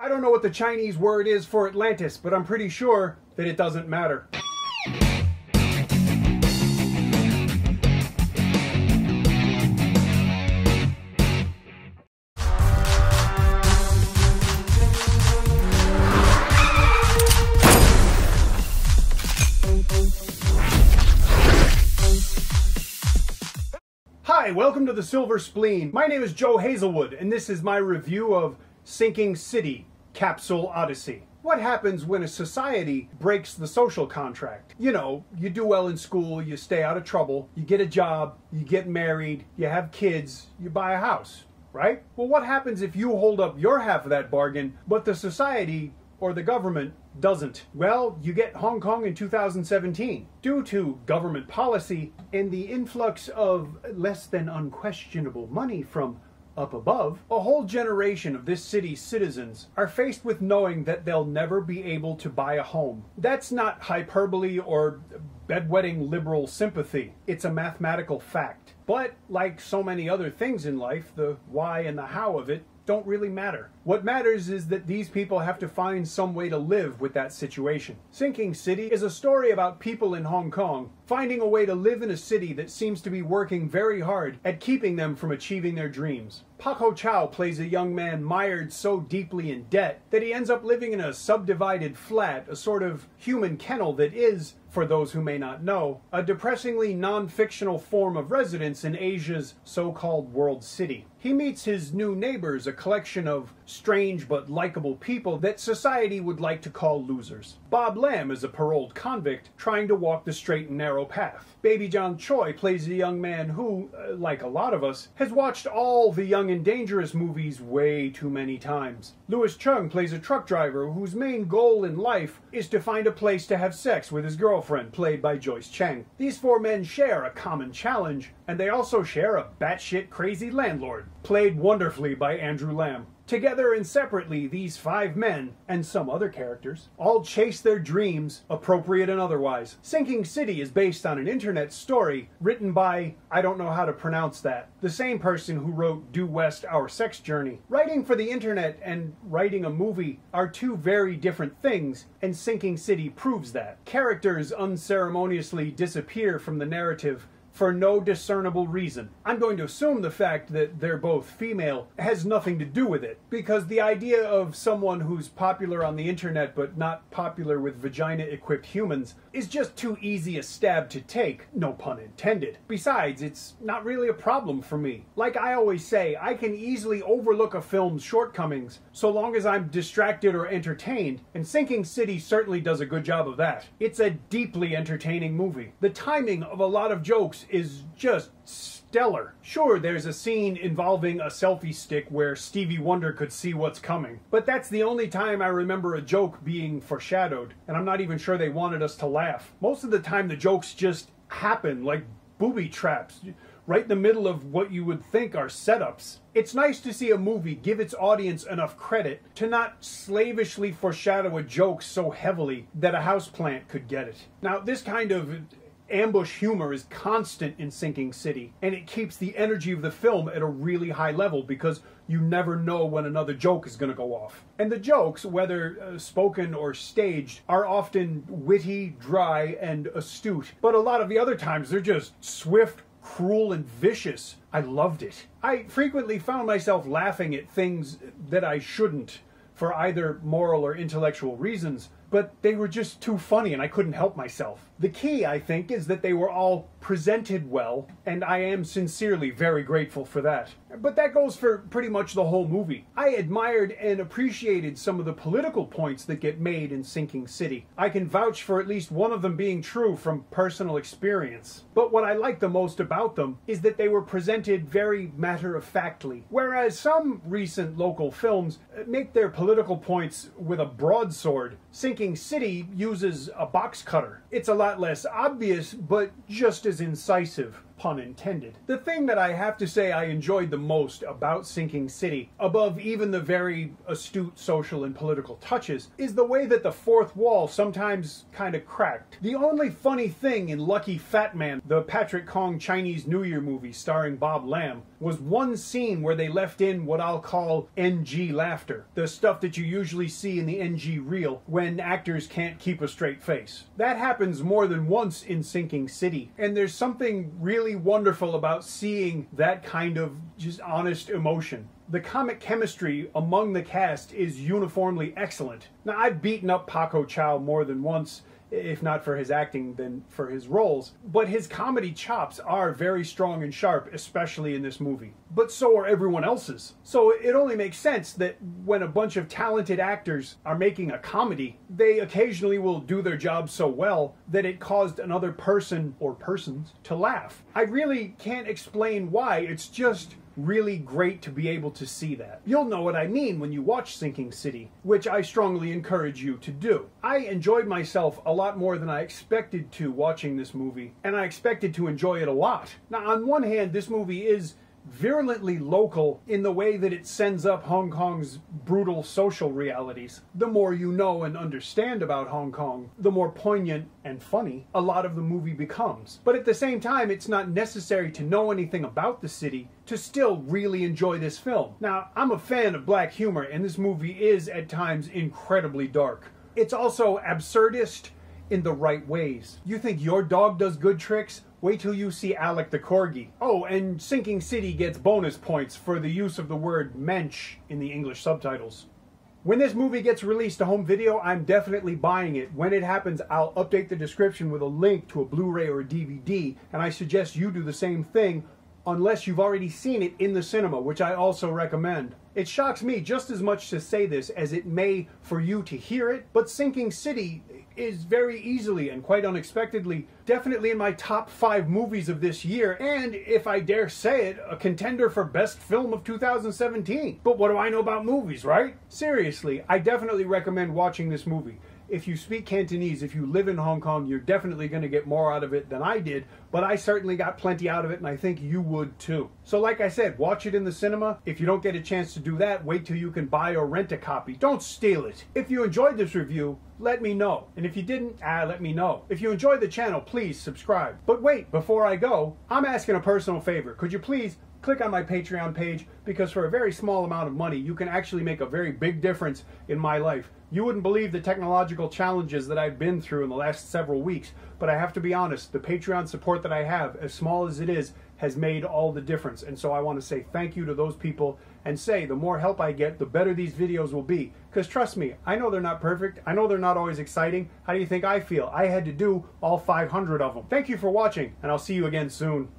I don't know what the Chinese word is for Atlantis, but I'm pretty sure that it doesn't matter. Hi, welcome to the Silver Spleen. My name is Joe Hazelwood, and this is my review of Sinking City: Capsule Odyssey. What happens when a society breaks the social contract? You know, you do well in school, you stay out of trouble, you get a job, you get married, you have kids, you buy a house, right? Well, what happens if you hold up your half of that bargain, but the society or the government doesn't? Well, you get Hong Kong in 2017. Due to government policy and the influx of less than unquestionable money from up above, a whole generation of this city's citizens are faced with knowing that they'll never be able to buy a home. That's not hyperbole or bedwetting liberal sympathy. It's a mathematical fact. But like so many other things in life, the why and the how of it don't really matter. What matters is that these people have to find some way to live with that situation. Sinking City is a story about people in Hong Kong finding a way to live in a city that seems to be working very hard at keeping them from achieving their dreams. Pak Ho Chow plays a young man mired so deeply in debt that he ends up living in a subdivided flat, a sort of human kennel that is, for those who may not know, a depressingly non-fictional form of residence in Asia's so-called world city. He meets his new neighbors, a collection of strange but likable people that society would like to call losers. Bob Lam is a paroled convict trying to walk the straight and narrow path. Baby John Choi plays a young man who, like a lot of us, has watched all the Young and Dangerous movies way too many times. Louis Chung plays a truck driver whose main goal in life is to find a place to have sex with his girlfriend, played by Joyce Cheng. These four men share a common challenge, and they also share a batshit crazy landlord, played wonderfully by Andrew Lam. Together and separately, these five men, and some other characters, all chase their dreams, appropriate and otherwise. Sinking City is based on an internet story written by, I don't know how to pronounce that, the same person who wrote Due West: Our Sex Journey. Writing for the internet and writing a movie are two very different things, and Sinking City proves that. Characters unceremoniously disappear from the narrative for no discernible reason. I'm going to assume the fact that they're both female has nothing to do with it, because the idea of someone who's popular on the internet but not popular with vagina-equipped humans is just too easy a stab to take, no pun intended. Besides, it's not really a problem for me. Like I always say, I can easily overlook a film's shortcomings so long as I'm distracted or entertained, and Sinking City certainly does a good job of that. It's a deeply entertaining movie. The timing of a lot of jokes is just stellar. Sure, there's a scene involving a selfie stick where Stevie Wonder could see what's coming, but that's the only time I remember a joke being foreshadowed, and I'm not even sure they wanted us to laugh. Most of the time the jokes just happen like booby traps, right in the middle of what you would think are setups. It's nice to see a movie give its audience enough credit to not slavishly foreshadow a joke so heavily that a houseplant could get it. Now, this kind of ambush humor is constant in Sinking City, and it keeps the energy of the film at a really high level because you never know when another joke is going to go off. And the jokes, whether spoken or staged, are often witty, dry, and astute, but a lot of the other times they're just swift, cruel, and vicious. I loved it. I frequently found myself laughing at things that I shouldn't, for either moral or intellectual reasons, but they were just too funny and I couldn't help myself. The key, I think, is that they were all presented well, and I am sincerely very grateful for that. But that goes for pretty much the whole movie. I admired and appreciated some of the political points that get made in Sinking City. I can vouch for at least one of them being true from personal experience. But what I like the most about them is that they were presented very matter-of-factly, whereas some recent local films make their political points with a broadsword. Sinking City uses a box cutter. It's a lot less obvious, but just as incisive. pun intended. The thing that I have to say I enjoyed the most about Sinking City, above even the very astute social and political touches, is the way that the fourth wall sometimes kind of cracked. The only funny thing in Lucky Fat Man, the Patrick Kong Chinese New Year movie starring Bob Lamb, was one scene where they left in what I'll call NG laughter. The stuff that you usually see in the NG reel when actors can't keep a straight face. That happens more than once in Sinking City, and there's something really wonderful about seeing that kind of just honest emotion. The comic chemistry among the cast is uniformly excellent. Now, I've beaten up Paco Chow more than once, if not for his acting, then for his roles. But his comedy chops are very strong and sharp, especially in this movie. But so are everyone else's. So it only makes sense that when a bunch of talented actors are making a comedy, they occasionally will do their job so well that it caused another person, or persons, to laugh. I really can't explain why, it's just really great to be able to see that. You'll know what I mean when you watch Sinking City, which I strongly encourage you to do. I enjoyed myself a lot more than I expected to watching this movie, and I expected to enjoy it a lot. Now, on one hand, this movie is virulently local in the way that it sends up Hong Kong's brutal social realities. The more you know and understand about Hong Kong, the more poignant and funny a lot of the movie becomes. But at the same time, it's not necessary to know anything about the city to still really enjoy this film. Now, I'm a fan of black humor, and this movie is at times incredibly dark. It's also absurdist in the right ways. You think your dog does good tricks? Wait till you see Alec the Corgi. Oh, and Sinking City gets bonus points for the use of the word mensch in the English subtitles. When this movie gets released to home video, I'm definitely buying it. When it happens, I'll update the description with a link to a Blu-ray or a DVD, and I suggest you do the same thing unless you've already seen it in the cinema, which I also recommend. It shocks me just as much to say this as it may for you to hear it, but Sinking City is very easily and quite unexpectedly definitely in my top 5 movies of this year, and if I dare say it, a contender for best film of 2017. But what do I know about movies, right? Seriously, I definitely recommend watching this movie. If you speak Cantonese, if you live in Hong Kong, you're definitely going to get more out of it than I did, but I certainly got plenty out of it, and I think you would too. So like I said, watch it in the cinema. If you don't get a chance to do that, wait till you can buy or rent a copy. Don't steal it. If you enjoyed this review, let me know. And if you didn't, let me know. If you enjoyed the channel, please subscribe. But wait, before I go, I'm asking a personal favor. Could you please click on my Patreon page, because for a very small amount of money, you can actually make a very big difference in my life. You wouldn't believe the technological challenges that I've been through in the last several weeks, but I have to be honest, the Patreon support that I have, as small as it is, has made all the difference. And so I want to say thank you to those people, and say the more help I get, the better these videos will be. Because trust me, I know they're not perfect. I know they're not always exciting. How do you think I feel? I had to do all 500 of them. Thank you for watching, and I'll see you again soon.